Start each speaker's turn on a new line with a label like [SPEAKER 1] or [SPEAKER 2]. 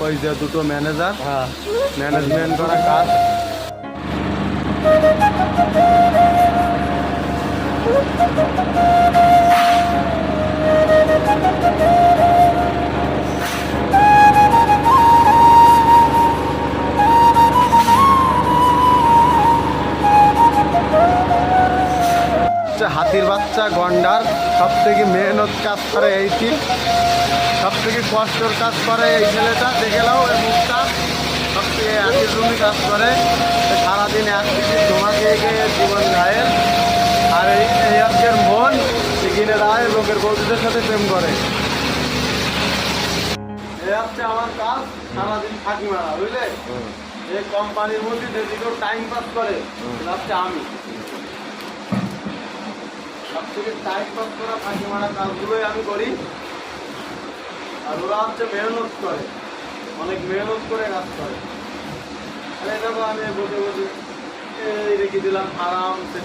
[SPEAKER 1] ওই যে দুটো ম্যানেজার,
[SPEAKER 2] হ্যাঁ
[SPEAKER 1] ম্যানেজমেন্ট করা কাজ। হাতির বাচ্চা গন্ডার সব থেকে মেহনত কাজ করে এইটি, সব থেকে কষ্টের কাজ করে এই ছেলেটা। দেখে নাও এই মুখটা, সব থেকে একই জমি কাজ করে, সারাদিন এক থেকে জমা খেয়ে খেয়ে জীবন যায়। আর এই আজকের মন কিনে দেয়, লোকের বন্ধুদের সাথে প্রেম করে। এই হচ্ছে আমার কাজ, সারাদিন ফাঁকি মারা, বুঝলে? এই কোম্পানির মধ্যে যেদিকেও টাইম পাস করে হচ্ছে আমি। সব থেকে টাইম পাস করা ফাঁকি মারা কাজগুলোই আমি করি। আর ওরা হচ্ছে মেহনত করে, অনেক মেহনত করে কাজ করে। আর এটা তো আমি বসে বসে এই রেখে দিলাম আরামসে।